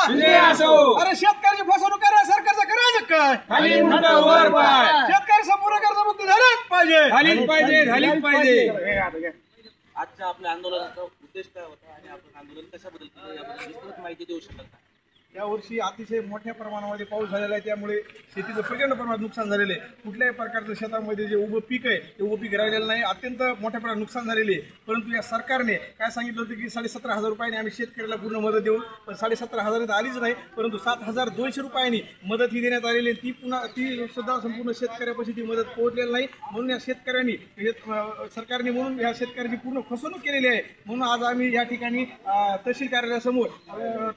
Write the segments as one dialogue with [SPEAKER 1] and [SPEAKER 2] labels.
[SPEAKER 1] विजय असो।
[SPEAKER 2] अरे शेतकऱ्याची फसवणूक करा, सरकारचं करायचं काय?
[SPEAKER 1] खाली मुंड वर पाय,
[SPEAKER 2] शेतकरी संपूर्ण कर्जमुक्त झालाच पाहिजे,
[SPEAKER 1] झालीच पाहिजे, झालीच पाहिजे।
[SPEAKER 3] आजच्या आपल्या आंदोलनाचा उद्देश काय होता आणि आपण आंदोलन कशाबद्दल केलं याबद्दल विस्तृत माहिती देऊ शकाल का?
[SPEAKER 2] यावर्षी अतिशय मोठ्या प्रमाणामध्ये पाऊस झालेला आहे, त्यामुळे शेतीचं प्रचंड प्रमाणात नुकसान झालेलं आहे। कुठल्याही प्रकारचं शेतामध्ये जे उभं पीक आहे ते उभं पीक राहिलेलं नाही, अत्यंत मोठ्या प्रमाणात नुकसान झालेले आहे। परंतु या सरकारने काय सांगितलं होतं की 17,500 रुपयांनी आम्ही शेतकऱ्याला पूर्ण मदत देऊ, पण 17,500 आलीच नाही, परंतु 7,200 रुपयांनी मदत ही देण्यात आलेली आहे। ती सुद्धा संपूर्ण शेतकऱ्यापाशी ती मदत पोहोचलेली नाही। म्हणून या शेतकऱ्यांनी सरकारने म्हणून या शेतकऱ्याची पूर्ण फसवणूक केलेली आहे। म्हणून आज आम्ही या ठिकाणी तहसील कार्यालयासमोर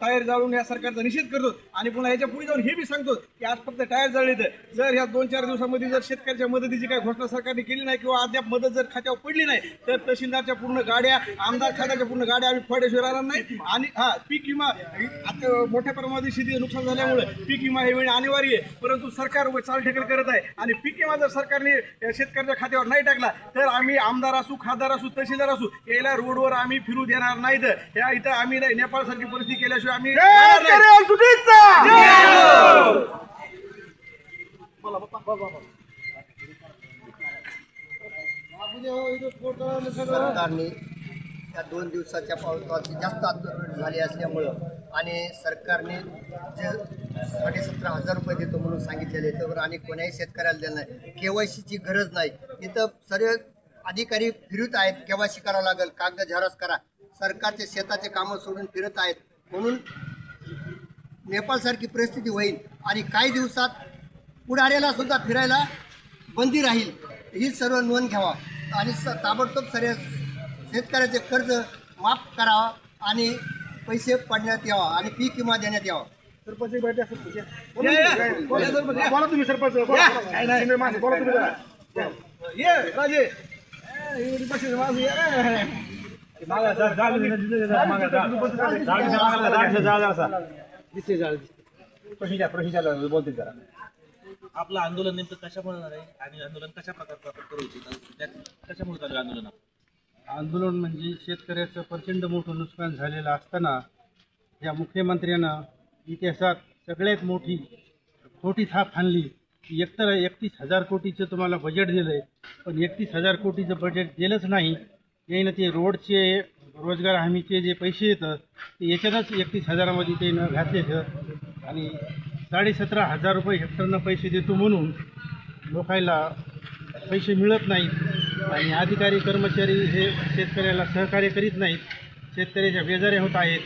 [SPEAKER 2] टायर जाळून या सरकारचा निषेध करतो आणि पुन्हा याच्या पुढे जाऊन हे बी सांगतो की आज फक्त टायर जळले तर जर ह्या 2-4 दिवसामध्ये जर शेतकऱ्याच्या मदतीची काही घोषणा सरकारने केली नाही किंवा अद्याप मदत जर खात्यावर पडली नाही तर तहसीलदारच्या पूर्ण गाड्या, आमदार खात्याच्या पूर्ण गाड्या आम्ही फोड्याशिवाय राहणार नाही। आणि पीक विमा आता मोठ्या प्रमाणात शेतीचं नुकसान झाल्यामुळे पीक विमा हे वेळी अनिवार्य आहे, परंतु सरकार चालढकल करत आहे आणि पीक विमा जर सरकारने शेतकऱ्याच्या खात्यावर नाही टाकला तर आम्ही आमदार असू, खासदार असू, तहसीलदार असू याला रोडवर आम्ही फिरू देणार नाहीत। या इथं आम्ही नेपाळसारखी परिस्थिती केल्याशिवाय आम्ही
[SPEAKER 4] सरकारने या 2 दिवसाच्या पावसाची जास्त आंदोलन झाली असल्यामुळं आणि सरकारने जे 17,500 रुपये देतो म्हणून सांगितलेले त्यावर आणि कोणाही शेतकऱ्याला दिलं नाही। KYCची गरज नाही, इथं सर्व अधिकारी फिरत आहेत, KYC करावं लागेल, कागद झेरॉक्स करा, सरकारचे शेताचे कामं सोडून फिरत आहेत। म्हणून नेपाळसारखी परिस्थिती होईल आणि काही दिवसात पुढाऱ्याला सुद्धा फिरायला बंदी राहील, ही सर्व नोंद घ्यावा आणि ताबडतोब सर्व शेतकऱ्याचे कर्ज माफ करावा आणि पैसे पडण्यात यावा आणि पीक विमा देण्यात यावा।
[SPEAKER 2] सरपंच बोला तुम्ही, सरपंच बोला तुम्ही ये राजे बोलते जरा।
[SPEAKER 3] आपलं आंदोलन नेमकं कशा होणार आहे आणि आंदोलन कशा प्रकारचं आपण करू इच्छिता, कशामुळे चालू आंदोलन?
[SPEAKER 5] आंदोलन म्हणजे शेतकऱ्याचं प्रचंड मोठं नुकसान झालेलं असताना या मुख्यमंत्र्यानं इतिहासात सगळ्यात मोठी खोटी थाप हाणली। एकतर 31,000 कोटीचं तुम्हाला बजेट दिलं आहे, पण 31,000 कोटीचं बजेट दिलंच नाही। यानं ते रोडचे, रोजगार हमीचे जे पैसे येतं ते याच्यातच 31,000मध्ये ते न घातलेलं आणि 17,500 रुपये हेक्टरनं पैसे देतो म्हणून लोकायला पैसे मिळत नाहीत आणि अधिकारी कर्मचारी हे शेतकऱ्याला सहकार्य करीत नाहीत, शेतकऱ्याच्या बेजाऱ्या होत आहेत।